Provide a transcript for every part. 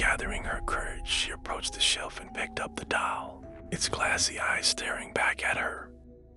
Gathering her courage, she approached the shelf and picked up the doll, its glassy eyes staring back at her.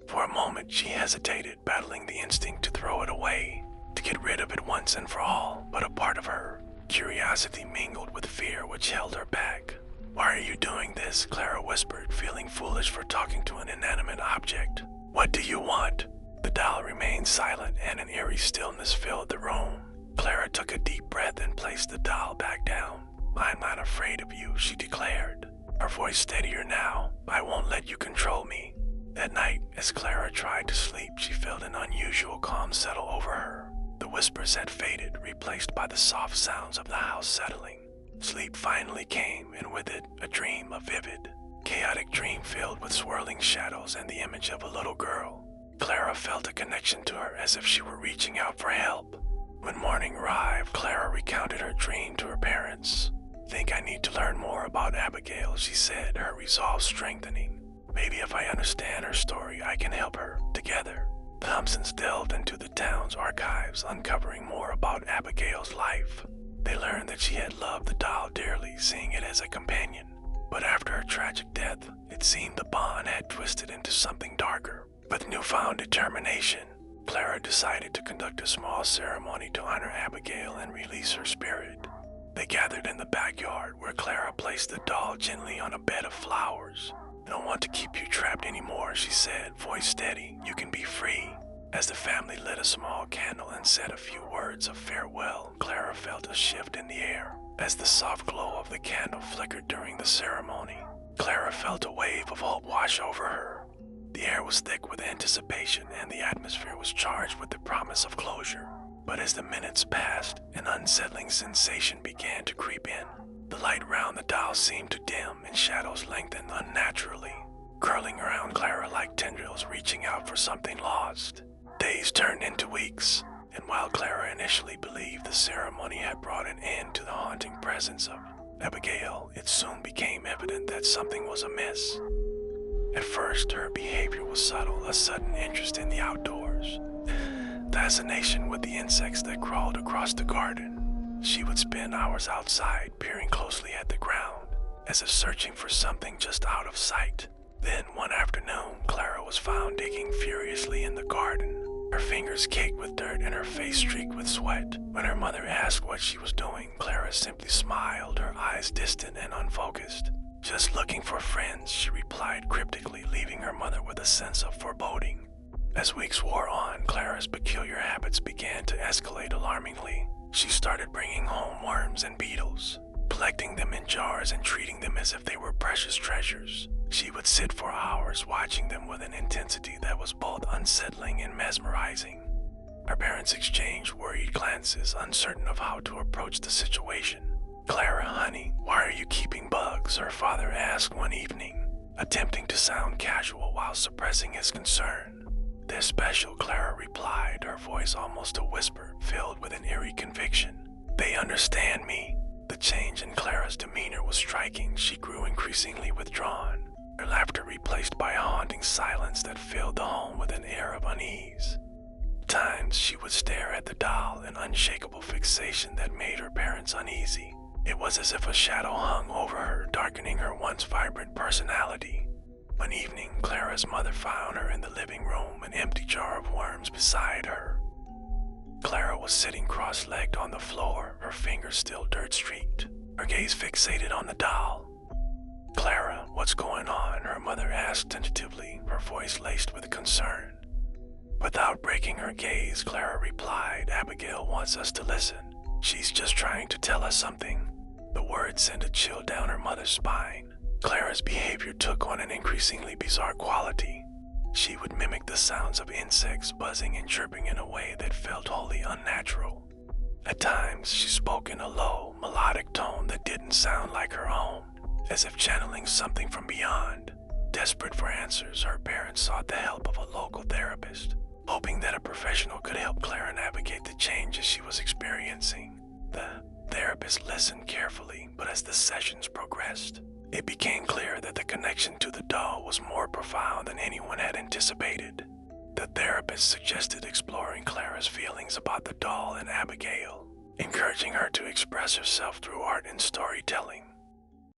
For a moment, she hesitated, battling the instinct to throw it away, to get rid of it once and for all, but a part of her, curiosity mingled with fear which held her back. "Why are you doing this?" Clara whispered, feeling foolish for talking to an inanimate object. "What do you want?" The doll remained silent, and an eerie stillness filled the room. Clara took a deep breath and placed the doll back down. "I'm not afraid of you," she declared, her voice steadier now. "I won't let you control me." That night, as Clara tried to sleep, she felt an unusual calm settle over her. The whispers had faded, replaced by the soft sounds of the house settling. Sleep finally came, and with it, a dream, a vivid, chaotic dream filled with swirling shadows and the image of a little girl. Clara felt a connection to her, as if she were reaching out for help. When morning arrived, Clara recounted her dream to her parents. "Think I need to learn more about Abigail," she said, her resolve strengthening. "Maybe if I understand her story, I can help her." Together, the Thompsons delved into the town's archives, uncovering more about Abigail's life. They learned that she had loved the doll dearly, seeing it as a companion. But after her tragic death, it seemed the bond had twisted into something darker. With newfound determination, Clara decided to conduct a small ceremony to honor Abigail and release her spirit. They gathered in the backyard, where Clara placed the doll gently on a bed of flowers. "I don't want to keep you trapped anymore," she said, voice steady. "You can be free." As the family lit a small candle and said a few words of farewell, Clara felt a shift in the air. As the soft glow of the candle flickered during the ceremony, Clara felt a wave of hope wash over her. The air was thick with anticipation, and the atmosphere was charged with the promise of closure. But as the minutes passed, an unsettling sensation began to creep in. The light round the doll seemed to dim, and shadows lengthened unnaturally, curling around Clara like tendrils reaching out for something lost. Days turned into weeks, and while Clara initially believed the ceremony had brought an end to the haunting presence of Abigail, it soon became evident that something was amiss. At first, her behavior was subtle, a sudden interest in the outdoors, fascination with the insects that crawled across the garden. She would spend hours outside, peering closely at the ground, as if searching for something just out of sight. Then, one afternoon, Clara was found digging furiously in the garden, her fingers caked with dirt and her face streaked with sweat. When her mother asked what she was doing, Clara simply smiled, her eyes distant and unfocused. "Just looking for friends," she replied cryptically, leaving her mother with a sense of foreboding. As weeks wore on, Clara's peculiar habits began to escalate alarmingly. She started bringing home worms and beetles, collecting them in jars and treating them as if they were precious treasures. She would sit for hours watching them with an intensity that was both unsettling and mesmerizing. Her parents exchanged worried glances, uncertain of how to approach the situation. "Clara, honey, why are you keeping bugs?" her father asked one evening, attempting to sound casual while suppressing his concern. "They're special," Clara replied, her voice almost a whisper, filled with an eerie conviction. "They understand me." The change in Clara's demeanor was striking. She grew increasingly withdrawn, her laughter replaced by a haunting silence that filled the home with an air of unease. At times, she would stare at the doll, an unshakable fixation that made her parents uneasy. It was as if a shadow hung over her, darkening her once vibrant personality. One evening, Clara's mother found her in the living room, an empty jar of worms beside her. Clara was sitting cross-legged on the floor, her fingers still dirt-streaked, her gaze fixated on the doll. "Clara, what's going on?" her mother asked tentatively, her voice laced with concern. Without breaking her gaze, Clara replied, "Abigail wants us to listen. She's just trying to tell us something." The words sent a chill down her mother's spine. Clara's behavior took on an increasingly bizarre quality. She would mimic the sounds of insects buzzing and chirping in a way that felt wholly unnatural. At times, she spoke in a low, melodic tone that didn't sound like her own, as if channeling something from beyond. Desperate for answers, her parents sought the help of a local therapist, hoping that a professional could help Clara navigate the changes she was experiencing. The therapist listened carefully, but as the sessions progressed, it became clear that the connection to the doll was more profound than anyone had anticipated. The therapist suggested exploring Clara's feelings about the doll and Abigail, encouraging her to express herself through art and storytelling.